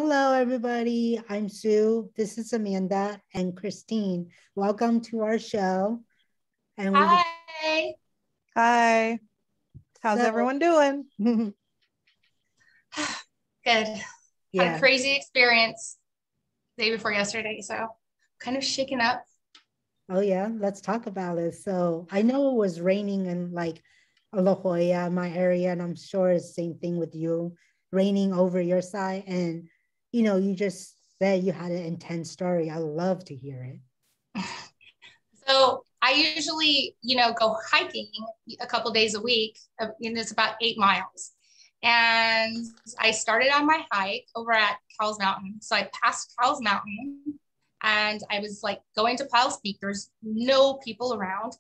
Hello, everybody. I'm Sue. This is Amanda and Christine. Welcome to our show. And we Hi. Hi. How's so everyone doing? Good. Had a yeah. crazy experience the day before yesterday, so kind of shaken up. Oh yeah, let's talk about it. So I know it was raining in like La Jolla, my area, and I'm sure it's the same thing with you, raining over your side. And you just said you had an intense story. I love to hear it. So I usually, go hiking a couple days a week, and it's about 8 miles. And I started on my hike over at Cowles Mountain. So I passed Cowles Mountain and I was like going to Piles Peak. There's no people around.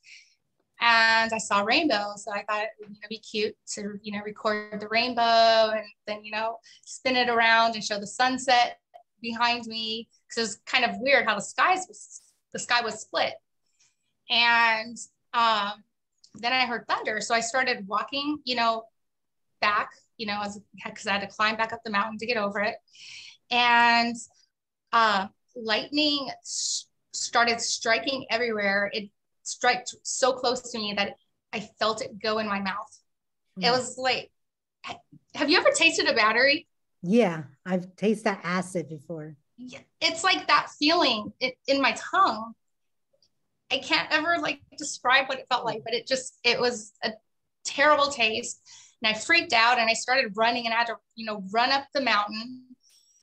And I saw rainbow. So I thought it would be cute to, record the rainbow and then, spin it around and show the sunset behind me. Because it was kind of weird how the sky was split. And then I heard thunder. So I started walking, back, because I had to climb back up the mountain to get over it. And lightning started striking everywhere. It struck so close to me that I felt it go in my mouth. It was like, have you ever tasted a battery? Yeah, I've tasted acid before. It's like that feeling in my tongue. I can't ever like describe what it felt like, but it was a terrible taste. And I freaked out and I started running and I had to, run up the mountain.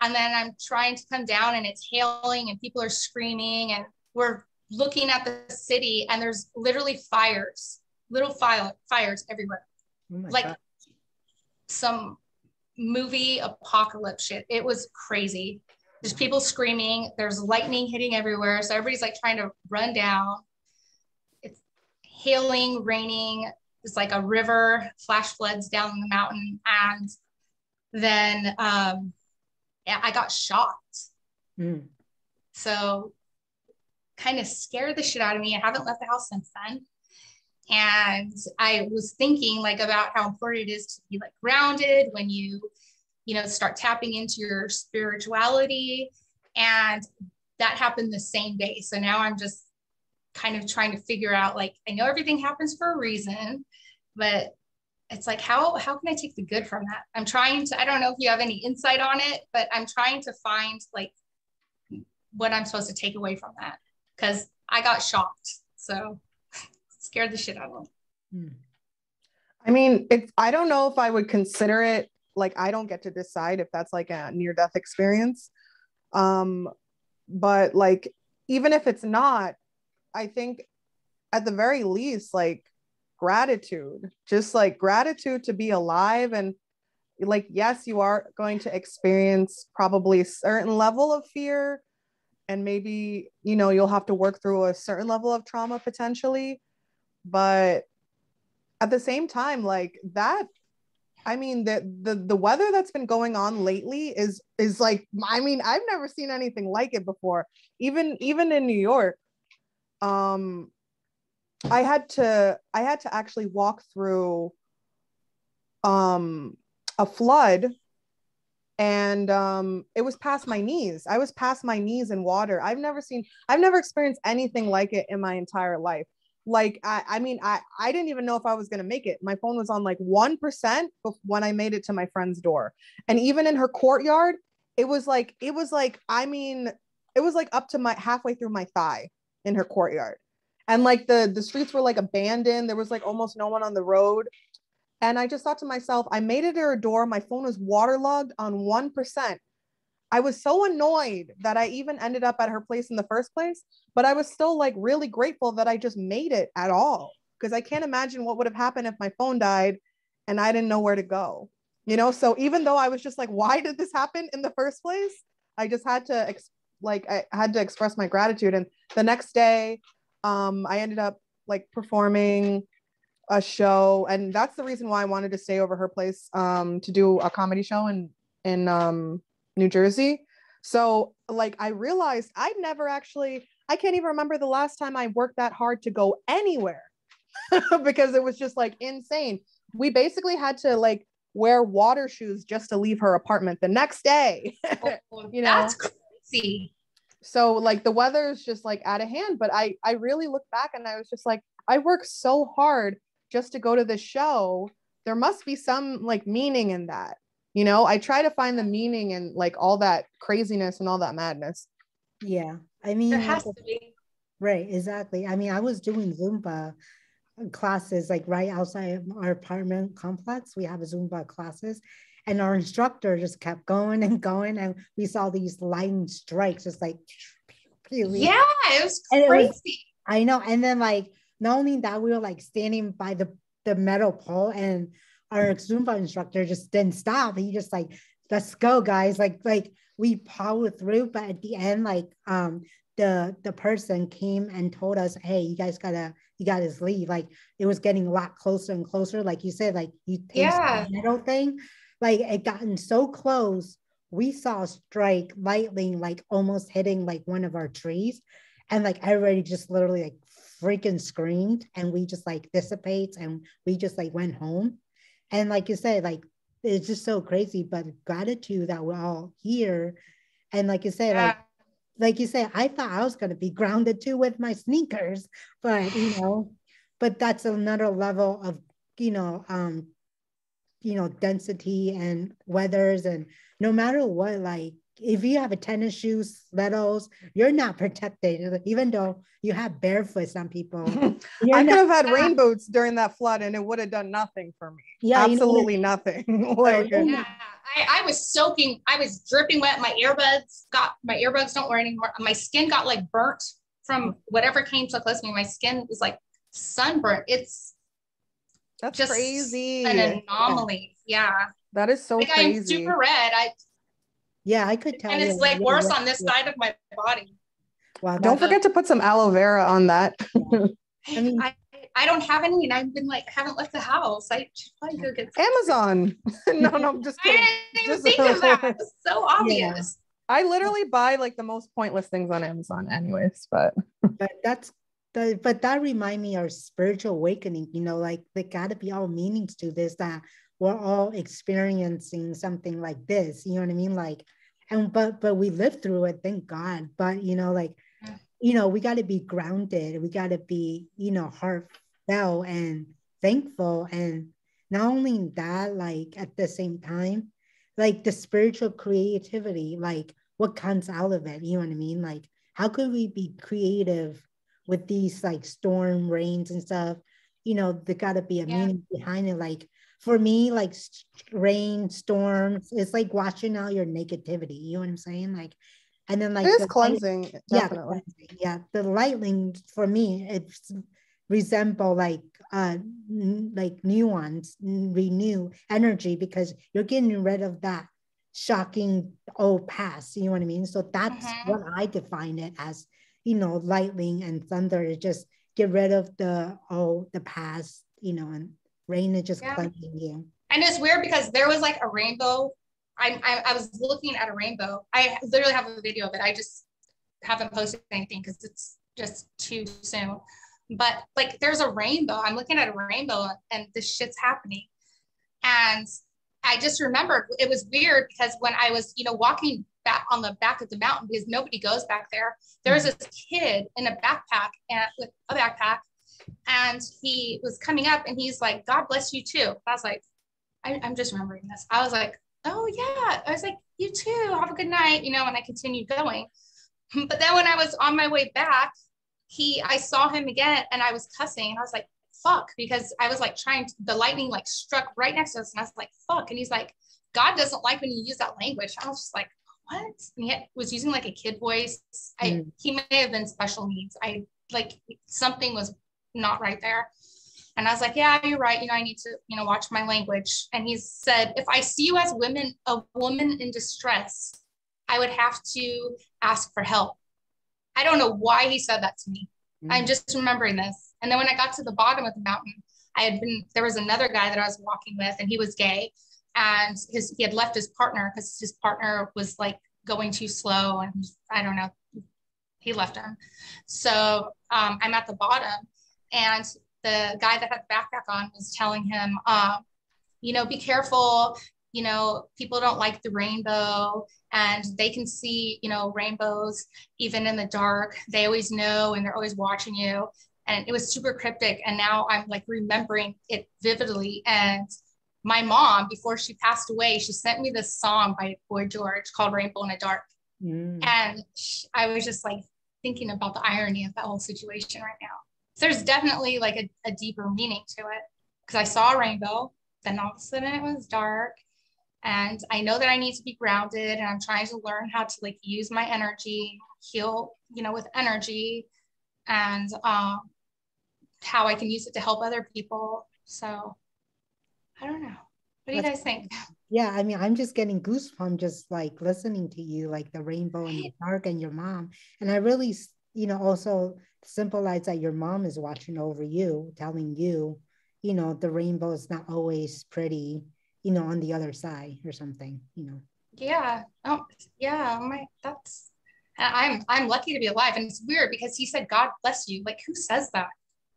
And then I'm trying to come down and it's hailing and people are screaming and we're looking at the city and there's literally little fires everywhere. Oh my like God. Some movie apocalypse shit. It was crazy. There's people screaming. There's lightning hitting everywhere. So everybody's like trying to run down. It's hailing, raining. It's like a river, flash floods down the mountain. And then I got shocked. Mm. So kind of scared the shit out of me. I haven't left the house since then. And I was thinking like about how important it is to be like grounded when you start tapping into your spirituality. And that happened the same day. So now I'm just kind of trying to figure out, like, I know everything happens for a reason, but it's like, how can I take the good from that? I'm trying to, I don't know if you have any insight on it, but I'm trying to find like what I'm supposed to take away from that. Cause I got shocked. So scared the shit out of me. I mean, I don't know if I would consider it like, I don't get to decide if that's like a near-death experience. But like, even if it's not, I think at the very least, like gratitude, just like gratitude to be alive. And like, yes, you are going to experience probably a certain level of fear and maybe, you'll have to work through a certain level of trauma potentially. But at the same time, like that, I mean, the weather that's been going on lately is like, I mean, I've never seen anything like it before. Even in New York, I had to actually walk through a flood, and it was past my knees. I was past my knees in water. I've never experienced anything like it in my entire life. Like, I mean, I didn't even know if I was going to make it. My phone was on like 1% when I made it to my friend's door. And even in her courtyard, it was like, I mean, it was like up to my halfway through my thigh in her courtyard. And like the streets were like abandoned. There was like almost no one on the road. And I just thought to myself, I made it to her door. My phone was waterlogged on 1%. I was so annoyed that I even ended up at her place in the first place, but I was still like really grateful that I just made it at all. Because I can't imagine what would have happened if my phone died and I didn't know where to go. So even though I was just like, why did this happen in the first place? I just had to I had to express my gratitude. And the next day, I ended up like performing a show, and that's the reason why I wanted to stay over her place to do a comedy show in New Jersey. So like I realized I can't even remember the last time I worked that hard to go anywhere because it was just like insane. We basically had to like wear water shoes just to leave her apartment the next day. You know, that's crazy. So like the weather is just like out of hand. But I really look back and I was just like, I worked so hard just to go to this show. There must be some like meaning in that. You know, I try to find the meaning in like all that craziness and all that madness. Yeah. I mean, There has to be. right, exactly. I mean, I was doing Zumba classes like right outside of our apartment complex. We have a Zumba classes, and our instructor just kept going and going, and we saw these lightning strikes, just like Yeah, it was and it crazy. was, I know. And then like not only that, we were like standing by the metal pole, and our Zumba instructor just didn't stop. He just like, let's go, guys. Like we powered through, but at the end, like the person came and told us, hey, you gotta leave. Like it was getting a lot closer and closer. Like you said, like you taste the metal thing, like it gotten so close. We saw a strike lightning like almost hitting like one of our trees, and like everybody just literally like freaking screamed, and we just like dissipates, and we just like went home. And like you said, like it's just so crazy, but gratitude that we're all here. And like you said, like you said, I thought I was going to be grounded too with my sneakers, but but that's another level of, density and weathers. And no matter what, like if you have a tennis shoes, stilettos, you're not protected, even though you have barefoot, some people. I could have had rain boots during that flood and it would have done nothing for me. Yeah, absolutely nothing. Like, yeah, I was soaking, I was dripping wet. My earbuds don't work anymore. My skin got like burnt from whatever came so close to me. My skin was like sunburnt. That's just crazy. An anomaly. Yeah. That is so like, crazy. I'm super red. I could tell. And it's like worse on this side of my body. Wow. Don't forget to put some aloe vera on that. Yeah. I mean, I don't have any, and I've been like, I haven't left the house. I should probably go get some. Amazon. No, I'm just kidding. I didn't even think of that. It's so obvious. Yeah. I literally buy like the most pointless things on Amazon anyways, but that remind me of spiritual awakening, like there gotta be all meanings to this, that we're all experiencing something like this, you know what I mean? Like, and but we lived through it, thank God. But we got to be grounded. We got to be, heartfelt and thankful. And not only that, like at the same time, like the spiritual creativity, like what comes out of it, you know what I mean? Like, how could we be creative with these like storm rains and stuff? There got to be a meaning behind it. Like for me, like rain, storms, it's like washing out your negativity. You know what I'm saying? Like, and then like it's cleansing, definitely. The lightning for me, it's resemble like nuance, renew energy, because you're getting rid of that shocking old past. You know what I mean? So that's what I define it as. Lightning and thunder is just get rid of the past. And rain is just cleansing you. And it's weird because there was like a rainbow. I was looking at a rainbow. I literally have a video of it. I just haven't posted anything because it's just too soon. But like there's a rainbow. I'm looking at a rainbow and this shit's happening. And I just remembered it was weird because when I was, walking back on the back of the mountain, because nobody goes back there, there's this kid in a backpack with a backpack. And he was coming up and he's like, God bless you too. I was like, I'm just remembering this. I was like, oh yeah. I was like, you too, have a good night, and I continued going. But then when I was on my way back, I saw him again and I was cussing and I was like, fuck, because I was like the lightning like struck right next to us and I was like, fuck. And he's like, God doesn't like when you use that language. I was just like, what? And he was using like a kid voice. He may have been special needs. Something was not right there. And I was like, yeah, you're right. I need to, watch my language. And he said, if I see you as a woman in distress, I would have to ask for help. I don't know why he said that to me. I'm just remembering this. And then when I got to the bottom of the mountain, there was another guy that I was walking with and he was gay and he had left his partner because his partner was like going too slow. And I don't know, he left him. So I'm at the bottom and the guy that had the backpack on was telling him, be careful. People don't like the rainbow, and they can see, rainbows even in the dark. They always know, and they're always watching you. And it was super cryptic. And now I'm like remembering it vividly. And my mom, before she passed away, she sent me this song by Boy George called Rainbow in the Dark. And I was just like thinking about the irony of that whole situation right now. So there's definitely like a deeper meaning to it, because I saw a rainbow, then all of a sudden it was dark. And I know that I need to be grounded, and I'm trying to learn how to like use my energy, heal, with energy, and how I can use it to help other people. So I don't know. What do you guys think? Yeah, I mean, I'm just getting goosebumps just like listening to you, like the rainbow in the dark and your mom. And I really, also symbolize that your mom is watching over you, telling you, the rainbow is not always pretty, on the other side or something. Yeah. Oh, yeah. I'm lucky to be alive. And it's weird because he said, God bless you. Like, who says that?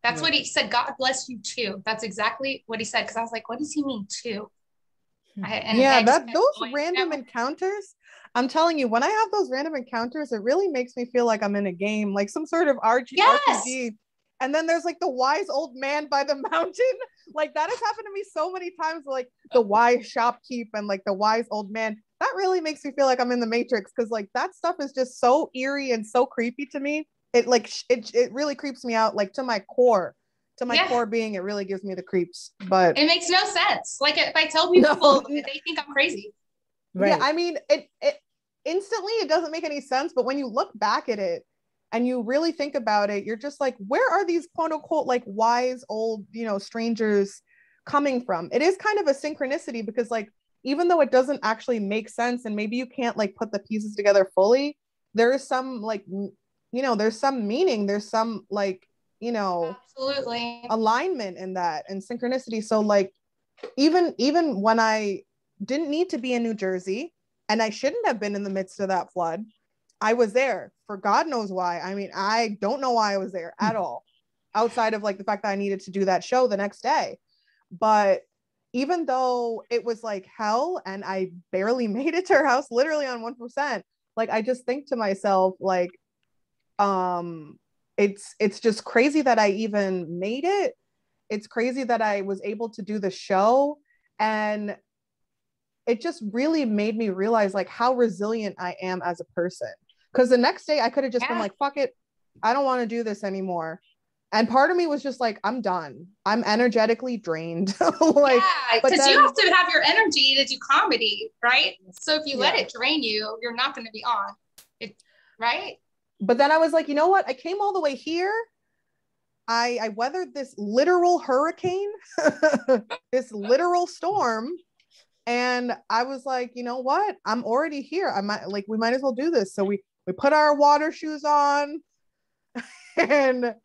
That's what he said. God bless you too. That's exactly what he said. Cause I was like, what does he mean too? Those random encounters, I'm telling you, when I have those random encounters, it really makes me feel like I'm in a game, like some sort of RPG. And then there's like the wise old man by the mountain. Like that has happened to me so many times, like the wise shopkeep and like the wise old man. That really makes me feel like I'm in the Matrix, because like that stuff is just so eerie and so creepy to me. It like it really creeps me out, like to my core being. It really gives me the creeps. But it makes no sense. Like if I tell people, they think I'm crazy. Right. Yeah, I mean, it instantly it doesn't make any sense, but when you look back at it and you really think about it, you're just like, where are these quote unquote like wise old, strangers coming from? It is kind of a synchronicity, because like even though it doesn't actually make sense and maybe you can't like put the pieces together fully, there is some like there's some meaning, there's some like absolutely alignment in that and synchronicity. So like even when I didn't need to be in New Jersey and I shouldn't have been in the midst of that flood, I was there for God knows why. I mean, I don't know why I was there at all, outside of like the fact that I needed to do that show the next day. But even though it was like hell and I barely made it to her house, literally on 1%, like I just think to myself, like, it's just crazy that I even made it. It's crazy that I was able to do the show. And it just really made me realize like how resilient I am as a person. Because the next day I could have just been like, fuck it, I don't want to do this anymore. And part of me was just like, I'm done. I'm energetically drained. Like, because you have to have your energy to do comedy, right? So if you let it drain you, you're not going to be on it, right? But then I was like, you know what? I came all the way here. I weathered this literal hurricane, this literal storm. And I was like, you know what? I'm already here. We might as well do this. So we put our water shoes on and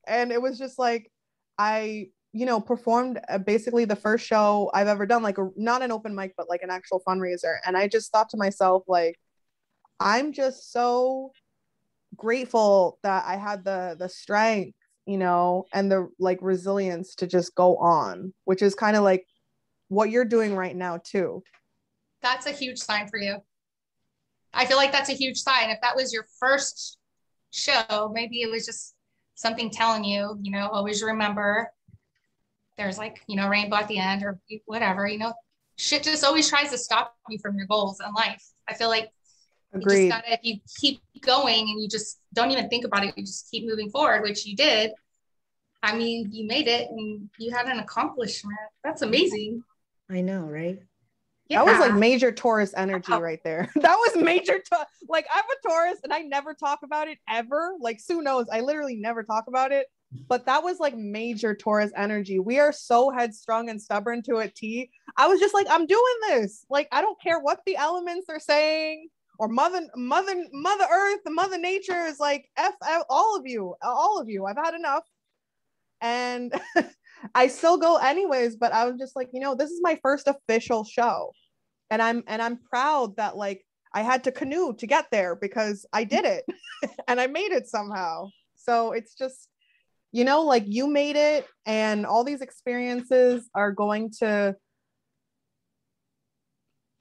it was just like, I, performed basically the first show I've ever done, like not an open mic, but like an actual fundraiser. And I just thought to myself, like, I'm just so grateful that I had the strength, and the like resilience to just go on, which is kind of like what you're doing right now too. That's a huge sign for you. I feel like that's a huge sign. If that was your first show, maybe it was just something telling you, always remember there's like, rainbow at the end or whatever, shit just always tries to stop you from your goals in life. I feel like Agreed. if you keep going and you just don't even think about it, you just keep moving forward, which you did. I mean, you made it and you had an accomplishment. That's amazing. I know, right? Yeah. That was like major Taurus energy right there. That was major. Like I'm a Taurus and I never talk about it ever. Like Sue knows, I literally never talk about it. But that was like major Taurus energy. We are so headstrong and stubborn to a T. I was just like, I'm doing this. Like, I don't care what the elements are saying or Mother Earth, the Mother Nature is like, F all of you. I've had enough. And I still go anyways, but I was just like, this is my first official show. And I'm proud that like I had to canoe to get there because I did it and I made it somehow. So it's just, like you made it and all these experiences are going to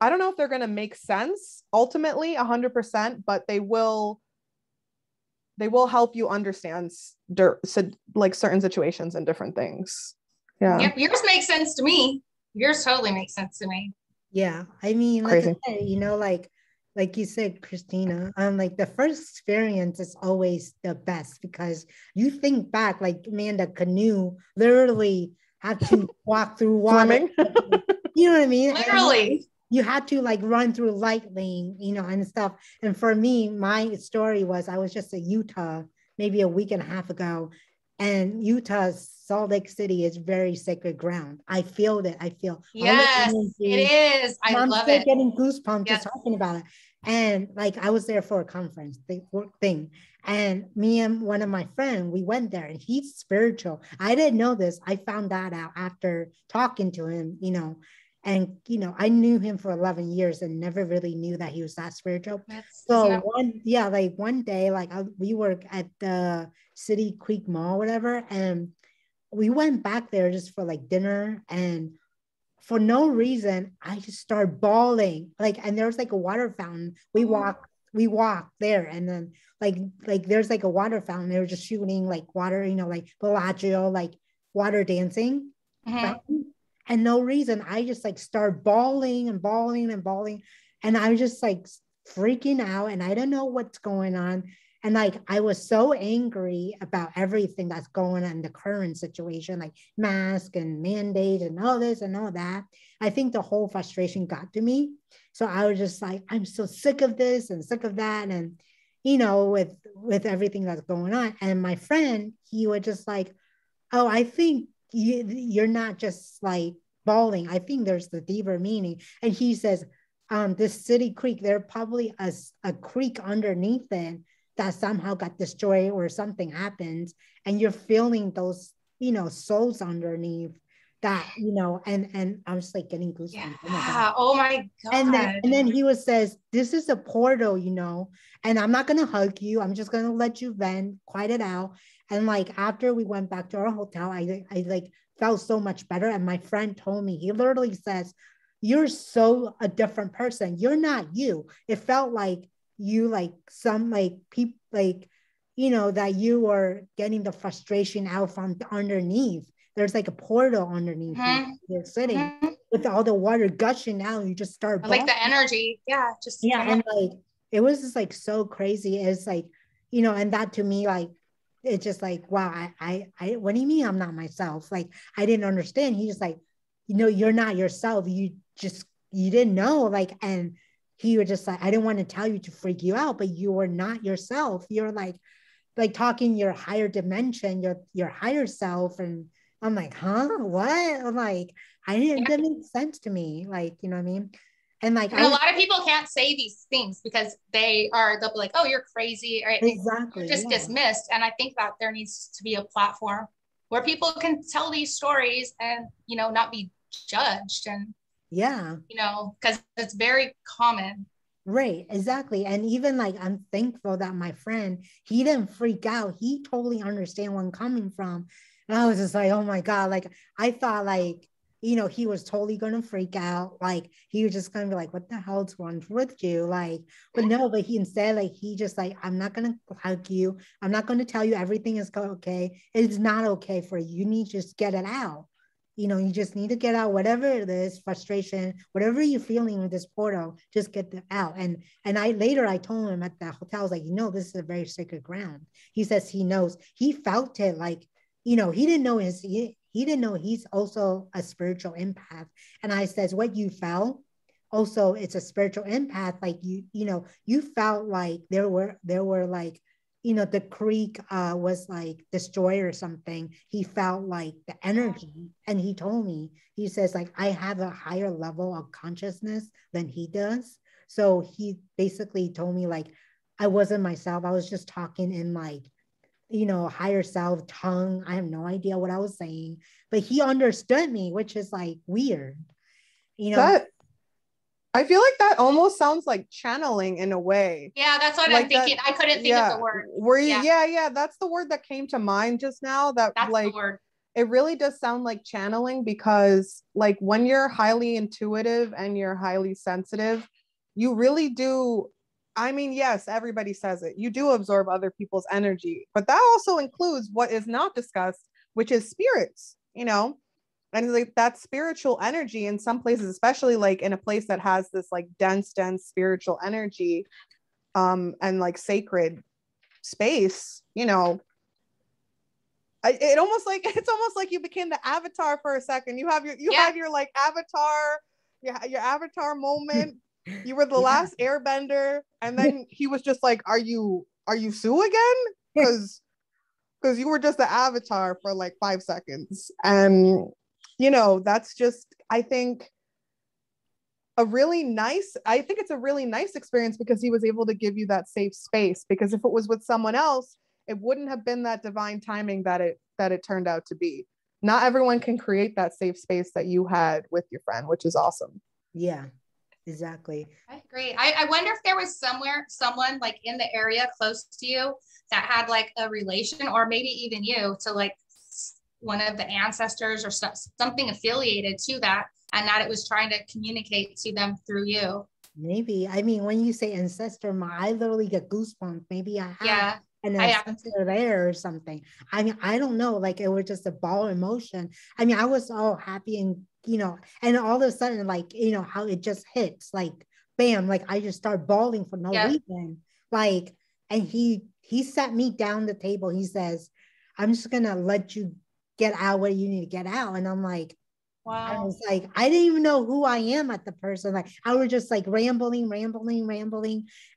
I don't know if they're going to make sense ultimately 100%, but they will help you understand like certain situations and different things. Yeah. Yep. Yours makes sense to me. Yours totally makes sense to me. Yeah. I mean, like I said, you know, like you said, Christina, like the first experience is always the best because you think back, like, man, the canoe literally had to walk through water. Swimming. You know what I mean? Literally. And you had to like run through light lane, you know, and stuff. And for me, my story was I was just in Utah maybe a week and a half ago. And Utah's Salt Lake City is very sacred ground. I feel that. I feel yes, it is. I love still it. getting goosebumps yes. just talking about it. And like I was there for a conference thing. And me and one of my friends, we went there and he's spiritual. I didn't know this. I found that out after talking to him, you know. And, you know, I knew him for 11 years and never really knew that he was that spiritual. So one day, like we were at the City Creek Mall, whatever. And we went back there just for like dinner, and for no reason, I just started bawling. Like, and there's like a water fountain. We walked there, and then like there's like a water fountain. They were just shooting like water, you know, like Bellagio, like water dancing fountain. And no reason, I just like start bawling and bawling and bawling, and I was just like freaking out, and I don't know what's going on. And like I was so angry about everything that's going on in the current situation, like mask and mandate and all this and all that. I think the whole frustration got to me. So I was just like, I'm so sick of this and sick of that. And, you know, with everything that's going on. And my friend, he was just like, oh, I think you're not just like bawling. I think there's the deeper meaning. And he says, this City Creek, there probably a creek underneath it that somehow got destroyed or something happens, and you're feeling those, you know, souls underneath that, you know, and I'm just like getting goosebumps. Yeah. Oh my God. And then he was says, this is a portal, you know, and I'm not gonna hug you. I'm just gonna let you vent, quiet it out. And like after we went back to our hotel, I like felt so much better. And my friend told me, he literally says, you're so a different person. You're not you. It felt like you like some like people like, you know, that you were getting the frustration out from underneath. There's like a portal underneath you're sitting with all the water gushing out. You just start like the energy. Yeah. Just and like it was just like so crazy. It's like, you know, and that to me, like it's just like, wow, I what do you mean I'm not myself? Like I didn't understand. He just like, you know, you're not yourself. You didn't know. Like, and he was just like, I didn't want to tell you to freak you out, but you were not yourself. You're like talking your higher dimension, your higher self. And I'm like, huh? What? I'm like, that makes sense to me. Like, you know what I mean? And like, a lot of people can't say these things because they'll be like, oh, you're crazy. Or exactly. You're just dismissed. And I think that there needs to be a platform where people can tell these stories and, you know, not be judged. And yeah, you know, because it's very common. Right, exactly. And even like I'm thankful that my friend, he didn't freak out. He totally understand where I'm coming from. And I was just like, oh my God. Like I thought like, you know, he was totally gonna freak out. Like he was just gonna be like, what the hell's wrong with you? Like, but no, but he instead, like he just like, I'm not gonna hug you. I'm not gonna tell you everything is okay. It's not okay for you. You need to just get it out. You know, you just need to get out whatever it is, frustration, whatever you're feeling with this portal, just get it out. And I told him at the hotel, I was like, you know, this is a very sacred ground. He says he knows. He felt it like, you know, he didn't know he didn't know he's also a spiritual empath. And I says, what you felt also, it's a spiritual empath. Like you know, you felt like there were like, you know, the creek was like destroyed or something. He felt like the energy. And he told me, he says like, I have a higher level of consciousness than he does. So he basically told me like, I wasn't myself. I was just talking in like, you know, higher self tongue. I have no idea what I was saying, but he understood me, which is like weird, you know. That I feel like that almost sounds like channeling in a way. Yeah, that's what I'm thinking. I couldn't think of the word. That's the word that came to mind just now. That's like the word. it really does sound like channeling, because like when you're highly intuitive and you're highly sensitive, you really do. I mean, yes, everybody says it. You do absorb other people's energy, but that also includes what is not discussed, which is spirits, you know? And like that spiritual energy in some places, especially like in a place that has this like dense spiritual energy, and like sacred space, you know, it's almost like you became the avatar for a second. You have had your like avatar, your avatar moment. You were the last airbender, and then he was just like, are you Sue again? Because you were just the avatar for like 5 seconds. And you know, that's just, I think it's a really nice experience, because he was able to give you that safe space. Because if it was with someone else, it wouldn't have been that divine timing that it turned out to be. Not everyone can create that safe space that you had with your friend, which is awesome. Yeah, exactly. I agree. I wonder if there was someone like in the area close to you that had like a relation, or maybe even you, to like one of the ancestors or something affiliated to that, and that it was trying to communicate to them through you. Maybe. I mean, when you say ancestor, I literally get goosebumps. Maybe I have an ancestor there or something. I mean, I don't know. Like, it was just a ball of emotion. I mean, I was all happy, and, you know, and all of a sudden, like, you know, how it just hits, like, bam, like I just start bawling for no reason. Like, and he sat me down the table. He says, I'm just going to let you get out what you need to get out. And I'm like, wow. I was like, I didn't even know who I am at the person. Like, I was just like rambling.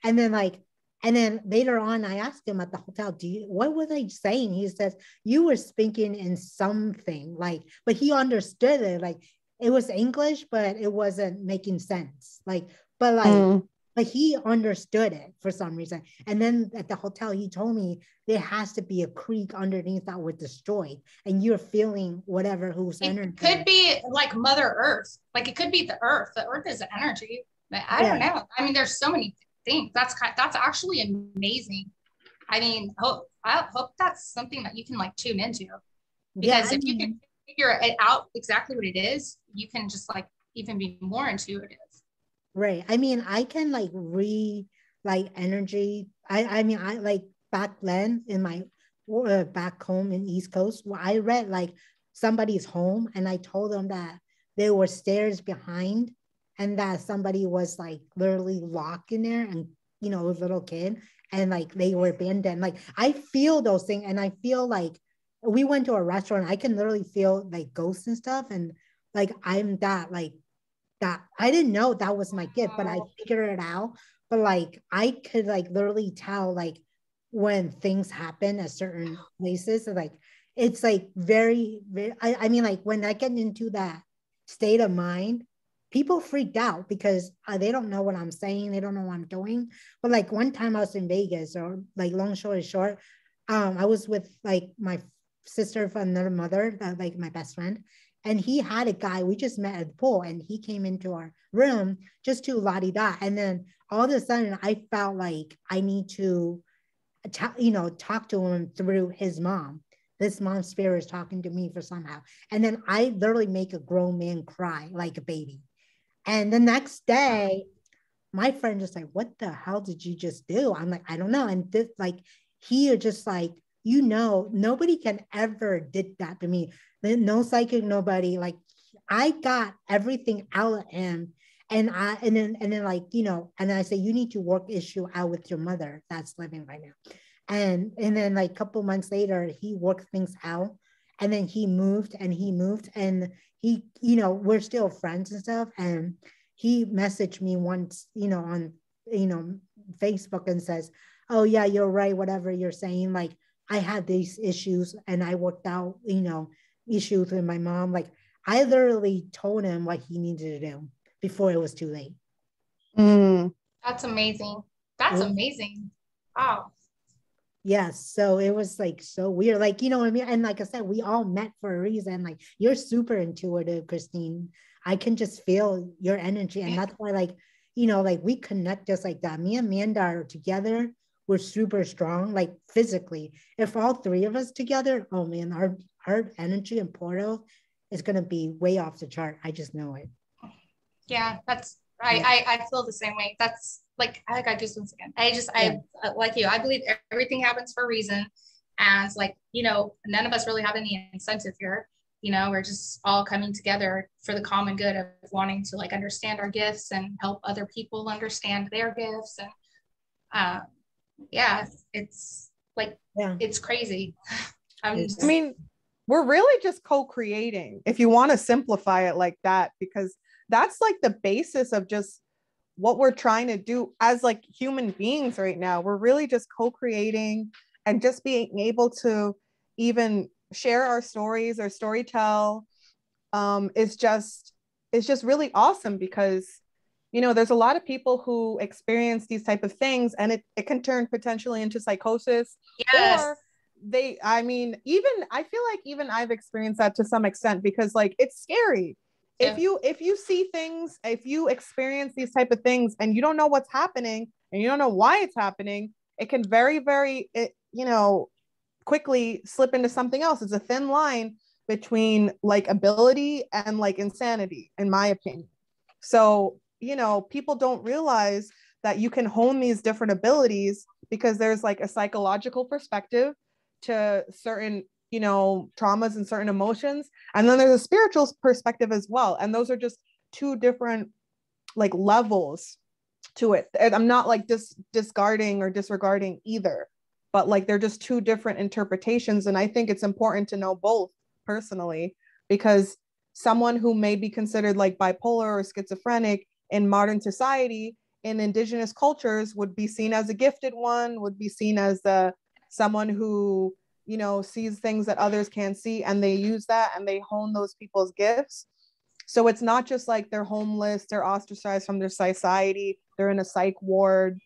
And then later on, I asked him at the hotel, what was I saying? He says, you were speaking in something, like, but he understood it. Like, it was English, but it wasn't making sense. Like, but like, but he understood it for some reason. And then at the hotel, he told me there has to be a creek underneath that was destroyed, and you're feeling whatever whose energy. It could be like Mother Earth. Like, it could be the Earth. The Earth is energy. But I don't know. I mean, there's so many things. That's actually amazing. I mean, I hope that's something that you can like tune into, because if you can figure it out exactly what it is, you can just like even be more intuitive. Right. I mean, I can like like energy. I mean, I like back then in my back home in East Coast, where I read like somebody's home, and I told them that there were stairs behind, and that somebody was like literally locked in there, and, you know, a little kid, and like they were abandoned. Like, I feel those things, and I feel like we went to a restaurant, I can literally feel like ghosts and stuff, and like I'm that like that. I didn't know that was my gift, but I figured it out. But like, I could like literally tell like when things happen at certain places. So like, it's like very, very, I mean, like when I get into that state of mind, people freaked out because they don't know what I'm saying. They don't know what I'm doing. But like one time I was in Vegas, or like long story short, I was with like my sister from another mother, like my best friend. And he had a guy, we just met at the pool, and he came into our room just to la-di-da. And then all of a sudden I felt like I need to, you know, talk to him through his mom. This mom's spirit is talking to me for somehow. And then I literally make a grown man cry like a baby. And the next day, my friend just like, what the hell did you just do? I'm like, I don't know. And this, like, he just like, you know, nobody can ever did that to me. No psychic, nobody. Like, I got everything out of him. And then like, you know, and I say, you need to work issue out with your mother that's living right now. And then like a couple months later, he worked things out. And then he moved, and he, you know, we're still friends and stuff. And he messaged me once, you know, on, you know, Facebook, and says, oh yeah, you're right, whatever you're saying. Like, I had these issues, and I worked out, you know, issues with my mom. Like, I literally told him what he needed to do before it was too late. That's amazing. That's amazing. Wow. Yes. So it was like so weird. Like, you know what I mean? And like I said, we all met for a reason. Like, you're super intuitive, Christine. I can just feel your energy. And that's why, like, you know, like we connect just like that. Me and Amanda are together. We're super strong, like physically. If all three of us together, oh man, her energy and portal is going to be way off the chart. I just know it. Yeah, that's I feel the same way. That's like I got goosebumps again. I like you. I believe everything happens for a reason, and like none of us really have any incentive here. We're just all coming together for the common good of wanting to like understand our gifts and help other people understand their gifts. And yeah, it's like it's crazy. I mean, we're really just co-creating, if you want to simplify it like that, because that's like the basis of just what we're trying to do as like human beings right now. We're really just co-creating and just being able to even share our stories or storytell is just really awesome, because there's a lot of people who experience these type of things, and it can turn potentially into psychosis. Yes. Or I feel like even I've experienced that to some extent, because like it's scary. Yeah. If you see things, if you experience these type of things and you don't know what's happening and you don't know why it's happening, it can very, very, quickly slip into something else. It's a thin line between like ability and like insanity, in my opinion. So, people don't realize that you can hone these different abilities, because there's like a psychological perspective to certain traumas and certain emotions, and then there's a spiritual perspective as well, and those are just two different like levels to it. And I'm not like discarding or disregarding either, but like they're just two different interpretations, and I think it's important to know both personally, because someone who may be considered like bipolar or schizophrenic in modern society, in indigenous cultures, would be seen as a gifted one, would be seen as someone who sees things that others can't see, and they use that and they hone those people's gifts. So it's not just like they're homeless, they're ostracized from their society, they're in a psych ward.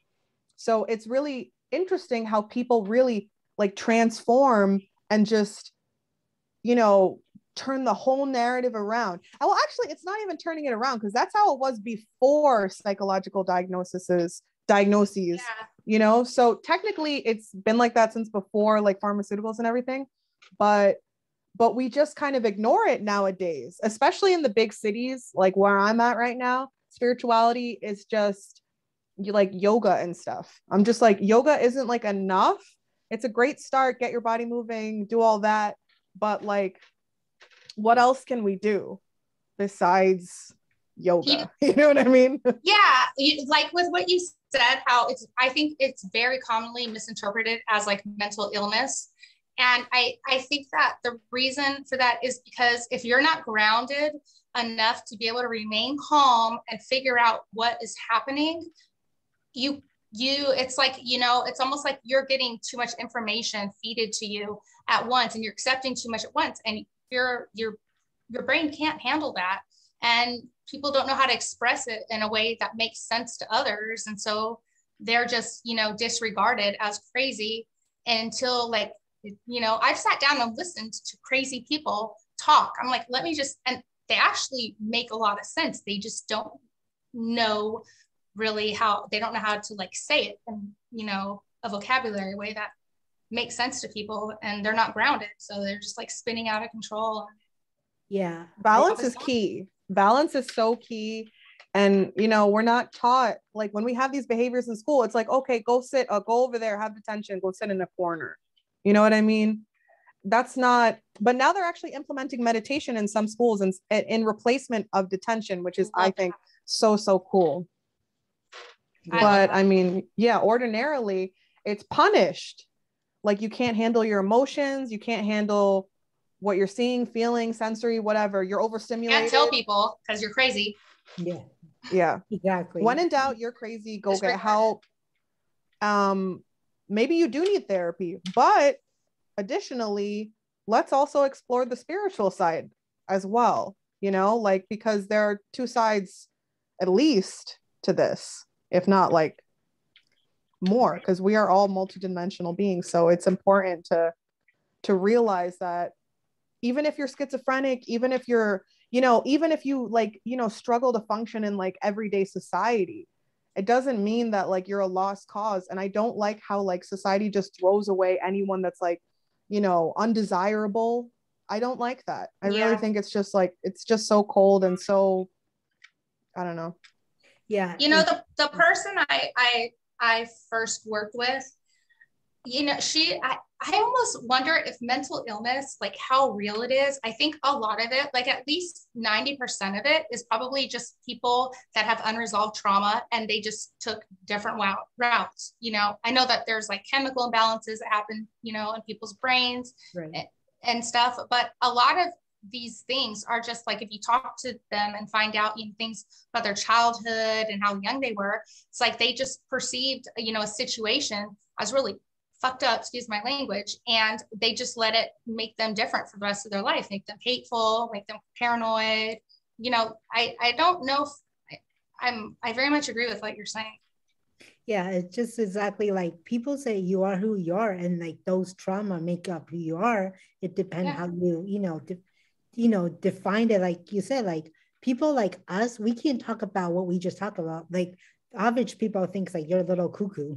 So it's really interesting how people really like transform and just turn the whole narrative around. Well, actually, it's not even turning it around, because that's how it was before psychological diagnoses. Yeah. So technically it's been like that since before like pharmaceuticals and everything, but we just kind of ignore it nowadays, especially in the big cities like where I'm at right now. Spirituality is just like yoga and stuff. I'm just like, yoga isn't like enough. It's a great start, get your body moving, do all that, but like, what else can we do besides yoga? You know what I mean? Yeah, like with what you said, how I think it's very commonly misinterpreted as like mental illness. And I think that the reason for that is because if you're not grounded enough to be able to remain calm and figure out what is happening, it's like, it's almost like you're getting too much information feeded to you at once, and you're accepting too much at once, and your brain can't handle that, and people don't know how to express it in a way that makes sense to others, and so they're just disregarded as crazy until like I've sat down and listened to crazy people talk. I'm like, and they actually make a lot of sense. They just don't know really they don't know how to like say it in a vocabulary way that makes sense to people, and they're not grounded, so they're just like spinning out of control. Yeah, balance is key. Balance is so key. And we're not taught, like when we have these behaviors in school, it's like, okay, go sit, go over there, have detention, go sit in a corner. You know what I mean? That's not, but now they're actually implementing meditation in some schools in replacement of detention, which is, I think, so cool. But I mean, yeah, ordinarily it's punished. Like you can't handle your emotions, you can't handle what you're seeing, feeling, sensory, whatever. You're overstimulated. You can't tell people because you're crazy. Yeah, exactly. When in doubt, you're crazy, go get help. Maybe you do need therapy, but additionally, let's also explore the spiritual side as well, like, because there are two sides at least to this, if not like more, because we are all multidimensional beings. So it's important to realize that even if you're schizophrenic, even if you're, even if you like, struggle to function in like everyday society, it doesn't mean that like you're a lost cause. And I don't like how like society just throws away anyone that's like, undesirable. I don't like that. I really think it's just like, it's just so cold and so, I don't know. Yeah. You know, the person I first worked with, you know, I almost wonder if mental illness, like how real it is. I think a lot of it, like at least 90% of it is probably just people that have unresolved trauma and they just took different routes. You know, I know that there's like chemical imbalances that happen, you know, in people's brains, right, and stuff, but a lot of these things are just like, if you talk to them and find out, you know, things about their childhood and how young they were, it's like they just perceived, you know, a situation as really fucked up, excuse my language, and they just let it make them different for the rest of their life, make them hateful, make them paranoid. You know, I don't know if I very much agree with what you're saying. Yeah, it's just exactly like people say you are who you are, and like those trauma make up who you are. It depends how you define it. Like you said, like people like us, we can't talk about what we just talked about. Like average people thinks like you're a little cuckoo.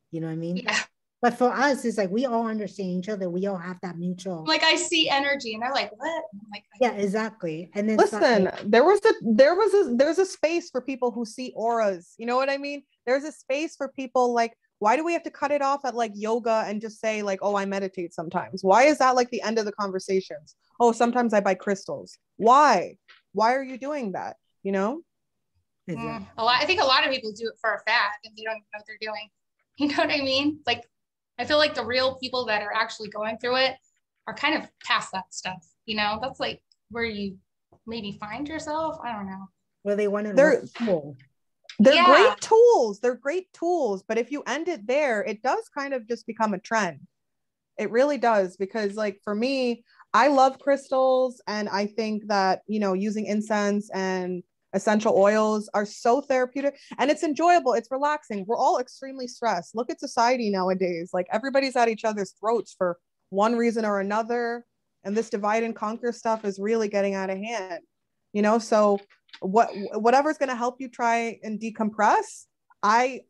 You know what I mean? Yeah. But for us, it's like we all understand each other. We all have that mutual. Like I see energy, and they're like, "What?" I'm like, yeah, exactly. And then listen, there's a space for people who see auras. You know what I mean? There's a space for people like, why do we have to cut it off at like yoga and just say like, oh, I meditate sometimes? Why is that like the end of the conversations? Oh, sometimes I buy crystals. Why? Why are you doing that? You know? Exactly. I think a lot of people do it for a fad and they don't even know what they're doing. You know what I mean? Like, I feel like the real people that are actually going through it are kind of past that stuff. You know, that's like where you maybe find yourself. I don't know. Well, they want to look cool. They're great tools. They're great tools. But if you end it there, it does kind of just become a trend. It really does. Because like for me, I love crystals. And I think that, you know, using incense and essential oils are so therapeutic and it's enjoyable. It's relaxing. We're all extremely stressed. Look at society nowadays. Like everybody's at each other's throats for one reason or another. And this divide and conquer stuff is really getting out of hand, you know? So whatever's going to help you try and decompress, I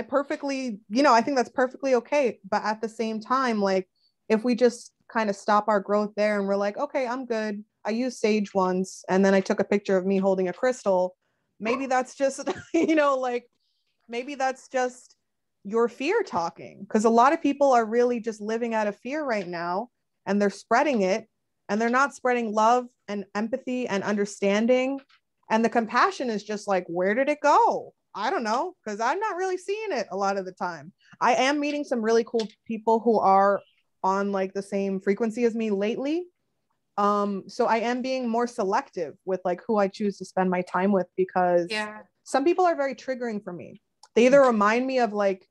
perfectly, you know, I think that's perfectly okay. But at the same time, like if we just kind of stop our growth there and we're like, okay, I'm good. I used sage once and then I took a picture of me holding a crystal. Maybe that's just, you know, like maybe that's just your fear talking. Because a lot of people are really just living out of fear right now and they're spreading it and they're not spreading love and empathy and understanding. And the compassion is just like, where did it go? I don't know, because I'm not really seeing it a lot of the time. I am meeting some really cool people who are on like the same frequency as me lately. So I am being more selective with like who I choose to spend my time with, because some people are very triggering for me. They either remind me of like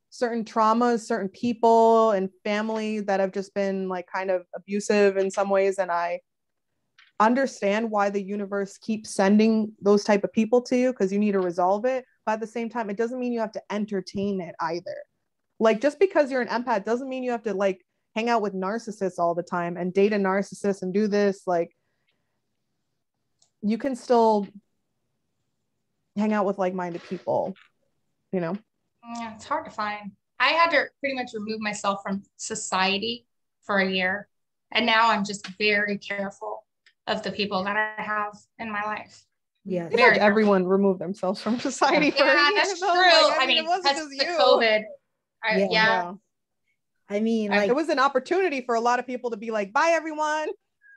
certain traumas, certain people and family that have just been like kind of abusive in some ways, and I understand why the universe keeps sending those type of people to you, because you need to resolve it. But at the same time, it doesn't mean you have to entertain it either. Like just because you're an empath doesn't mean you have to like hang out with narcissists all the time and date a narcissist and do this. Like you can still hang out with like-minded people, you know? Yeah, it's hard to find. I had to pretty much remove myself from society for a year. And now I'm just very careful of the people that I have in my life. Yeah, pretty much everyone removed themselves from society for a year. That's though. true. Like, I mean, it wasn't just the you. COVID. I mean, like it was an opportunity for a lot of people to be like, bye everyone.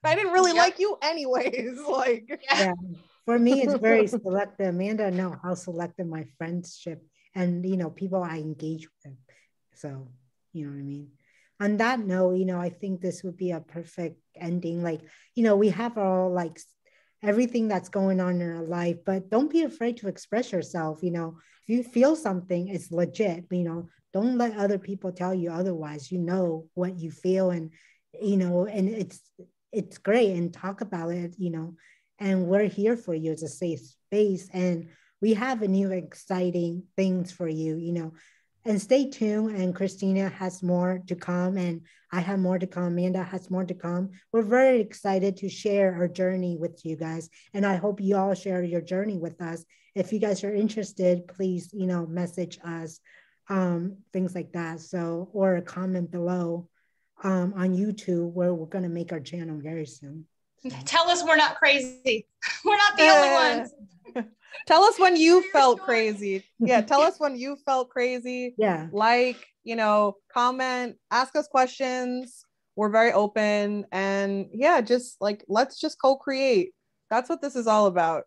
I didn't really like you anyways. Like for me, it's very selective. Amanda know how selective my friendship and you know people I engage with. So you know what I mean. On that note, you know, I think this would be a perfect ending. Like, you know, we have all like everything that's going on in our life, but don't be afraid to express yourself. You know, if you feel something, it's legit. You know, don't let other people tell you otherwise. You know what you feel, and you know, and it's great, and talk about it. You know, and we're here for you. It's a safe space, and we have a new exciting things for you. You know, and stay tuned. And Christina has more to come, and I have more to come. Amanda has more to come. We're very excited to share our journey with you guys, and I hope you all share your journey with us. If you guys are interested, please, you know, message us, things like that. So, or a comment below. on YouTube, where we're gonna make our channel very soon. So. Tell us we're not crazy. We're not the only ones. Tell us when you felt crazy. Yeah, tell us when you felt crazy. Yeah. Like, you know, comment, ask us questions. We're very open. And yeah, just like, let's just co-create. That's what this is all about,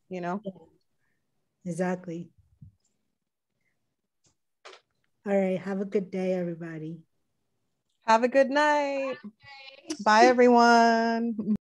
you know? Exactly. All right. Have a good day, everybody. Have a good night. Bye, everyone.